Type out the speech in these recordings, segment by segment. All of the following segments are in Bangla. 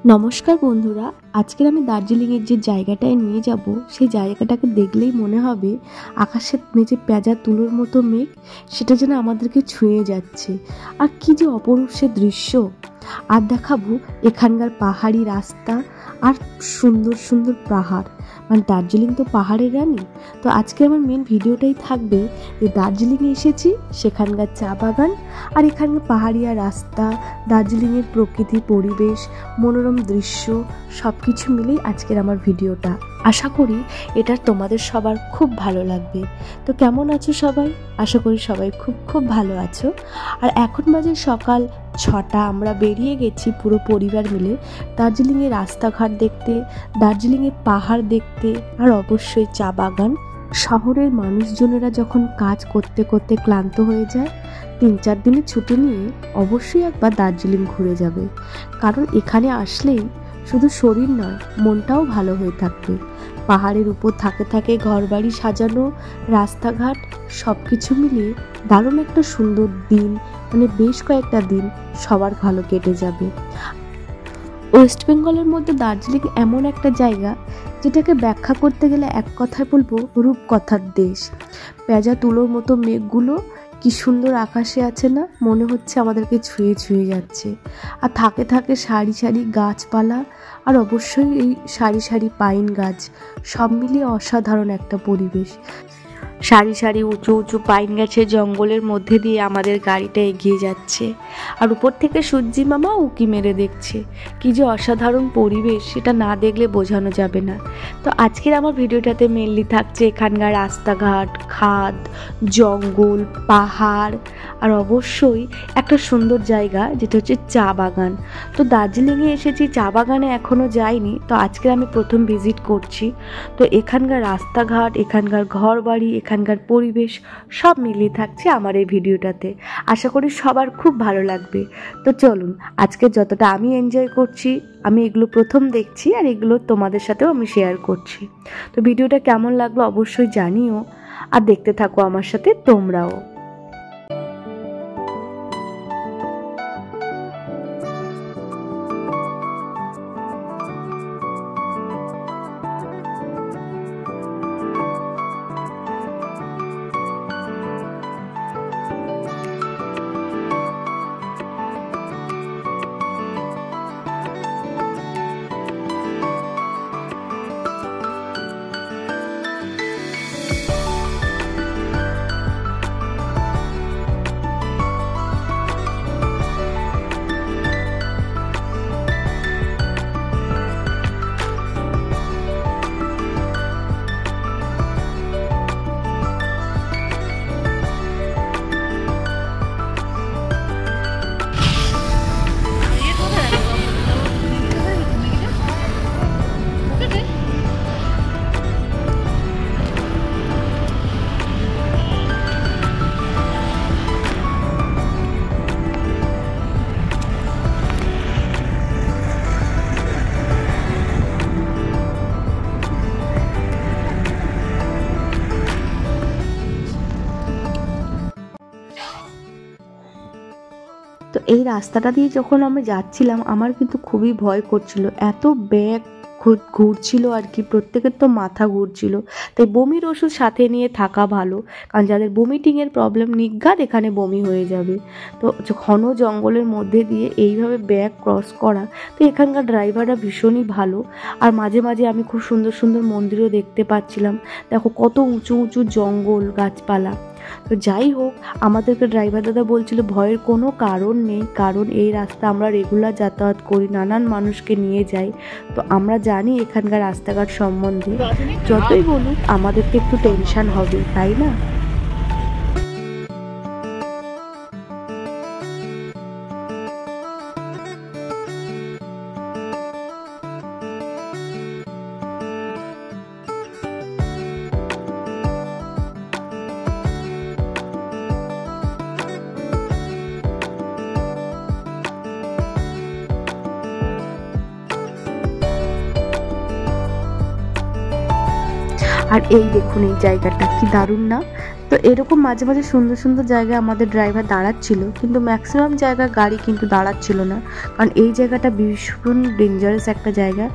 নমস্কার বন্ধুরা, আজকের আমি দার্জিলিংয়ের যে জায়গাটায় নিয়ে যাব সেই জায়গাটাকে দেখলেই মনে হবে আকাশের নিচে পেঁজা তুলোর মতো মেঘ, সেটা যেন আমাদেরকে ছুঁয়ে যাচ্ছে। আর কি যে অপরূপ সে দৃশ্য। আর দেখাবো এখানকার পাহাড়ি রাস্তা আর সুন্দর সুন্দর পাহাড়, মানে দার্জিলিং তো পাহাড়ের রানী। তো আজকে আমার মেন ভিডিওটাই থাকবে যে দার্জিলিংয়ে এসেছি, সেখানকার চা বাগান আর এখানকার পাহাড়িয়া রাস্তা, দার্জিলিংয়ের প্রকৃতি পরিবেশ, মনোরম দৃশ্য, সব কিছু মিলেই আজকের আমার ভিডিওটা। আশা করি এটা তোমাদের সবার খুব ভালো লাগবে। তো কেমন আছো সবাই? আশা করি সবাই খুব খুব ভালো আছো। আর এখন বাজে সকাল 6টা। আমরা বেরিয়ে গেছি পুরো পরিবার মিলে দার্জিলিংয়ের রাস্তাঘাট দেখতে, দার্জিলিংয়ের পাহাড় দেখতে, আর অবশ্যই চা বাগান। শহরের মানুষজনেরা যখন কাজ করতে করতে ক্লান্ত হয়ে যায়, 3-4 দিনের ছুটি নিয়ে অবশ্যই একবার দার্জিলিং ঘুরে যাবে। কারণ এখানে আসলেই শুধু শরীর নয়, মনটাও ভালো হয়ে থাকবে। পাহাড়ের উপর থাকে থাকে ঘরবাড়ি সাজানো, রাস্তাঘাট, সব কিছু মিলিয়ে দারুণ একটা সুন্দর দিন, মানে বেশ কয়েকটা দিন সবার ভালো কেটে যাবে। ওয়েস্ট বেঙ্গলের মধ্যে দার্জিলিং এমন একটা জায়গা যেটাকে ব্যাখ্যা করতে গেলে এক কথায় বলবো রূপকথার দেশ। পেঁজা তুলোর মতো মেঘগুলো কি সুন্দর আকাশে আছে না, মনে হচ্ছে আমাদেরকে ছুঁয়ে ছুঁয়ে যাচ্ছে। আর থাকে থাকে সারি সারি গাছপালা, আর অবশ্যই এই সারি সারি পাইন গাছ, সব মিলিয়ে অসাধারণ একটা পরিবেশ। সারি সারি উঁচু উঁচু পাইন গাছের জঙ্গলের মধ্যে দিয়ে আমাদের গাড়িটা এগিয়ে যাচ্ছে, আর উপর থেকে সূর্যি মামা উঁকি মেরে দেখছে। কি যে অসাধারণ পরিবেশ, সেটা না দেখলে বোঝানো যাবে না। তো আজকের আমার ভিডিওটাতে মেনলি থাকছে এখানকার রাস্তাঘাট, খাদ, জঙ্গল, পাহাড়, আর অবশ্যই একটা সুন্দর জায়গা যেটা হচ্ছে চা বাগান। তো দার্জিলিংয়ে এসেছি, চা বাগানে এখনও যাইনি, তো আজকে আমি প্রথম ভিজিট করছি। তো এখানকার রাস্তাঘাট, এখানকার ঘর বাড়ি, এখানকার পরিবেশ সব মিলিয়ে থাকছে আমার এই ভিডিওটাতে। আশা করি সবার খুব ভালো লাগবে। তো চলুন, আজকে যতটা আমি এনজয় করছি, আমি এগুলো প্রথম দেখছি আর এগুলো তোমাদের সাথেও আমি শেয়ার করছি। তো ভিডিওটা কেমন লাগলো অবশ্যই জানিও, আর দেখতে থাকো আমার সাথে তোমরাও। তো এই রাস্তাটা দিয়ে যখন আমি যাচ্ছিলাম, আমার কিন্তু খুবই ভয় করছিল। এত ব্যাগ ঘুরছিল আর কি, প্রত্যেকের তো মাথা ঘুরছিল। তাই বমির ওষুধ সাথে নিয়ে থাকা ভালো, কারণ যাদের বমিটিংয়ের প্রবলেম নির্ঘাত এখানে বমি হয়ে যাবে। তো ঘন জঙ্গলের মধ্যে দিয়ে এইভাবে ব্যাগ ক্রস করা, তো এখানকার ড্রাইভাররা ভীষণই ভালো। আর মাঝে মাঝে আমি খুব সুন্দর সুন্দর মন্দিরও দেখতে পাচ্ছিলাম। দেখো কত উঁচু উঁচু জঙ্গল, গাছপালা। তো যাই হোক, আমাদেরকে ড্রাইভার দাদা বলছিল ভয়ের কোনো কারণ নেই, কারণ এই রাস্তা আমরা রেগুলার যাতায়াত করি, নানান মানুষকে নিয়ে যাই। তো আমরা জানি এখানকার রাস্তাঘাট সম্বন্ধে, যতই বলুক আমাদেরকে একটু টেনশন হবে, তাই না? আর এই দেখুন, এই জায়গাটা কি দারুণ না। তো এরকম মাঝে মাঝে সুন্দর সুন্দর জায়গায় আমাদের ড্রাইভার দাঁড়াচ্ছিল, কিন্তু ম্যাক্সিমাম জায়গায় গাড়ি কিন্তু দাঁড়াচ্ছিল না, কারণ এই জায়গাটা ভীষণ ডেঞ্জারাস একটা জায়গা।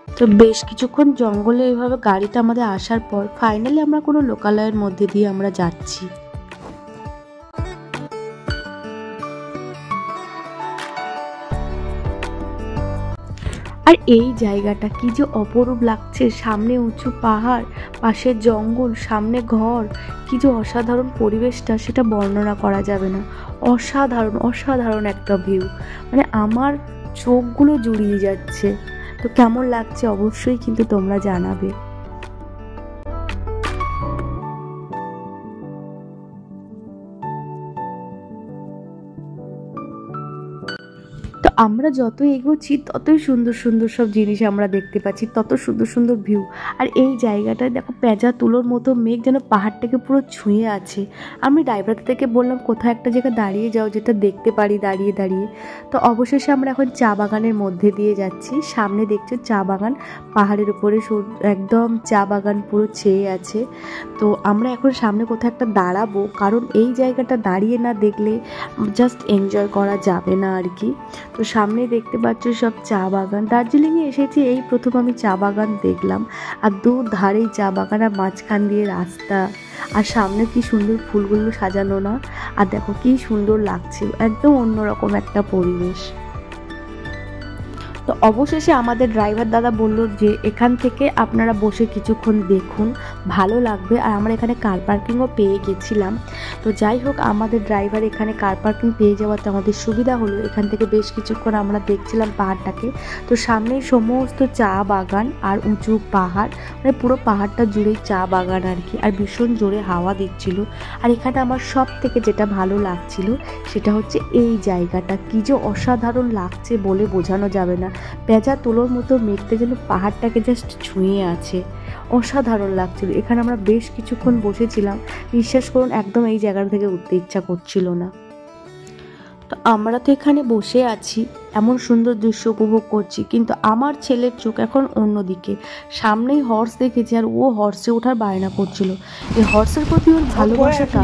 তো বেশ কিছুক্ষণ জঙ্গলে এইভাবে গাড়িটা আমাদের আসার পর ফাইনালি আমরা কোনো লোকালয়ের মধ্যে দিয়ে আমরা যাচ্ছি। আর এই জায়গাটা কি যে অপরূপ লাগছে, সামনে উঁচু পাহাড়, পাশে জঙ্গল, সামনে ঘর, কি যে অসাধারণ পরিবেশটা সেটা বর্ণনা করা যাবে না। অসাধারণ অসাধারণ একটা ভিউ, মানে আমার চোখগুলো জুড়িয়ে যাচ্ছে। তো কেমন লাগছে অবশ্যই কিন্তু তোমরা জানাবে। তো আমরা যত এগোচ্ছি ততই সুন্দর সুন্দর সব জিনিস আমরা দেখতে পাচ্ছি, তত সুন্দর সুন্দর ভিউ। আর এই জায়গাটায় দেখো পেঁজা তুলোর মতো মেঘ যেন পাহাড়টাকে পুরো ছুঁয়ে আছে। আমি ড্রাইভার থেকে বললাম কোথাও একটা জায়গায় দাঁড়িয়ে যাও যেটা দেখতে পারি দাঁড়িয়ে দাঁড়িয়ে। তো অবশেষে আমরা এখন চা বাগানের মধ্যে দিয়ে যাচ্ছি। সামনে দেখছো চা বাগান, পাহাড়ের উপরে একদম চা বাগান পুরো ছেয়ে আছে। তো আমরা এখন সামনে কোথাও একটা দাঁড়াবো, কারণ এই জায়গাটা দাঁড়িয়ে না দেখলে জাস্ট এনজয় করা যাবে না আর কি। তো সামনে দেখতে পাচ্ছ সব চা বাগান। দার্জিলিংয়ে এসেছি এই প্রথম আমি চা বাগান দেখলাম, আর দু ধারেই চা বাগান আর মাঝখান দিয়ে রাস্তা, আর সামনে কি সুন্দর ফুলগুলো সাজানো না, আর দেখো কি সুন্দর লাগছে, একদম অন্যরকম একটা পরিবেশ। তো অবশেষে আমাদের ড্রাইভার দাদা বলল যে এখান থেকে আপনারা বসে কিছুক্ষণ দেখুন, ভালো লাগবে। আর আমরা এখানে কার পার্কিংও পেয়ে গেছিলাম। তো যাই হোক, আমাদের ড্রাইভার এখানে কার পার্কিং পেয়ে যাওয়াতে আমাদের সুবিধা হলো। এখান থেকে বেশ কিছুক্ষণ আমরা দেখছিলাম পাহাড়টাকে। তো সামনেই সমস্ত চা বাগান আর উঁচু পাহাড়, মানে পুরো পাহাড়টা জুড়েই চা বাগান আর কি। আর ভীষণ জোরে হাওয়া দিচ্ছিল। আর এখানে আমার সব থেকে যেটা ভালো লাগছিল সেটা হচ্ছে এই জায়গাটা, কি যে অসাধারণ লাগছে বলে বোঝানো যাবে না। পেঁজা তুলোর মতো মেঘটা যেন পাহাড়টাকে জাস্ট ছুঁয়ে আছে, অসাধারণ লাগছিল। এখানে আমরা বেশ কিছুক্ষণ বসেছিলাম, বিশ্বাস করুন একদম এই জায়গা থেকে উঠতে ইচ্ছা করছিল না। তো আমরা তো এখানে বসে আছি, এমন সুন্দর দৃশ্য উপভোগ করছি, কিন্তু আমার ছেলের চোখ এখন অন্যদিকে। সামনেই হর্স দেখেছি আর ও হর্সে ওঠার বায়না করছিল। এই হর্সের প্রতি ওর ভালোবাসাটা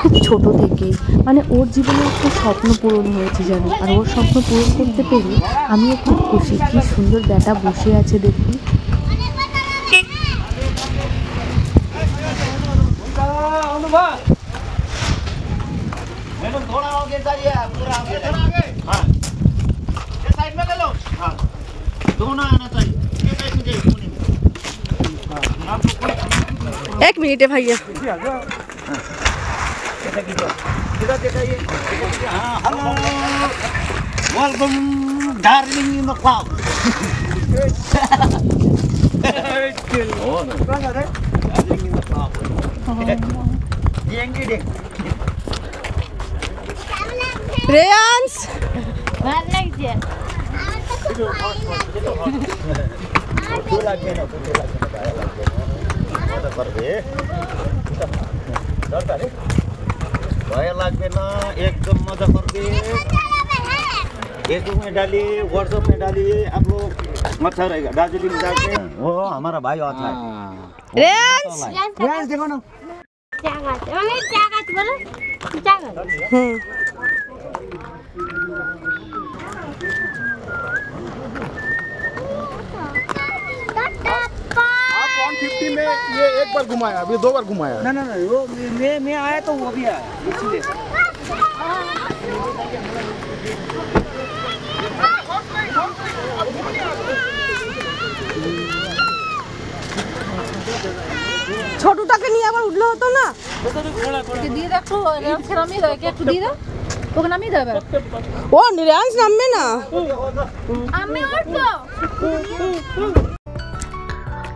খুব ছোট থেকে, মানে ওর জীবনে একটা স্বপ্ন পূরণ হয়েছে জানো। আর ওর স্বপ্ন পূরণ করতে পেরে আমিও খুব খুশি। কি সুন্দর ব্যাটা বসে আছে দেখুন। एक मिनट है भैया। Welcome, darling in the cloud. Darling in the cloud. Reyansh भय लागবে না, एकदम मजा करके फेसबुक में डालिए, व्हाट्सएप में डालिए, आप लोग अच्छा रहेगा। दार्जिलिंग जाके वो हमारा भाई आता है। रेयांश देखो ना, आप 150 में ये एक बार घुमाया, अभी 2 बार घुमाया। ना ना ना, वो मैं आया तो वो भी आया इसलिए। ছোটটাকে নিয়ে আবার উঠলে হতো না? দিয়ে দেখো নামিয়ে দাও, একটু দিয়ে দাও, ওকে নামিয়ে দাও। ও রেয়ান্স নামবে না। আমি উঠবো।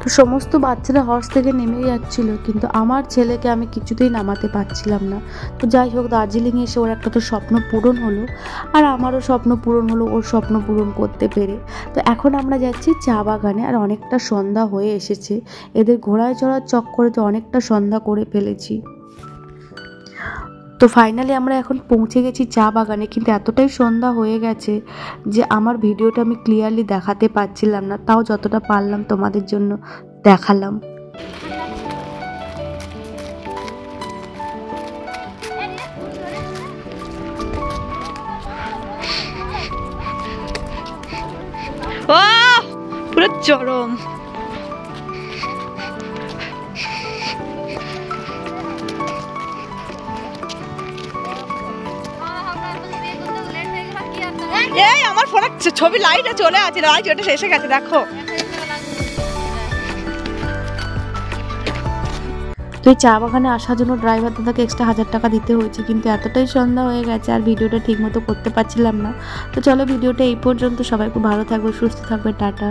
তো সমস্ত বাচ্চারা হর্স থেকে নেমে যাচ্ছিল, কিন্তু আমার ছেলেকে আমি কিছুতেই নামাতে পারছিলাম না। তো যাই হোক, দার্জিলিংয়ে এসে ওর একটা তো স্বপ্ন পূরণ হলো, আর আমারও স্বপ্ন পূরণ হলো ওর স্বপ্ন পূরণ করতে পেরে। তো এখন আমরা যাচ্ছি চা বাগানে, আর অনেকটা সন্ধ্যা হয়ে এসেছে। এদের ঘোড়ায় চড়ার চক্করে তো অনেকটা সন্ধ্যা করে ফেলেছি। তো ফাইনালি আমরা এখন পৌঁছে গেছি চা বাগানে, কিন্তু এতটাই সন্ধ্যা হয়ে গেছে যে আমার ভিডিওটা আমি ক্লিয়ারলি দেখাতে পারছিলাম না, তাও যতটা পারলাম তোমাদের জন্য দেখালাম। ও পুরো চরম। এই আমার ফোনে ছবি লাইটে চলে আছে, লাইট ওটা এসে গেছে দেখো। তো এই চা বাগানে আসার জন্য ড্রাইভার দাদাকে এক্সট্রা 1000 টাকা দিতে হয়েছে, কিন্তু এতটাই সন্ধ্যা হয়ে গেছে আর ভিডিওটা ঠিক মতো করতে পারছিলাম না। তো চলো ভিডিওটা এই পর্যন্ত, সবাই খুব ভালো থাকবে, সুস্থ থাকবে, টাটা।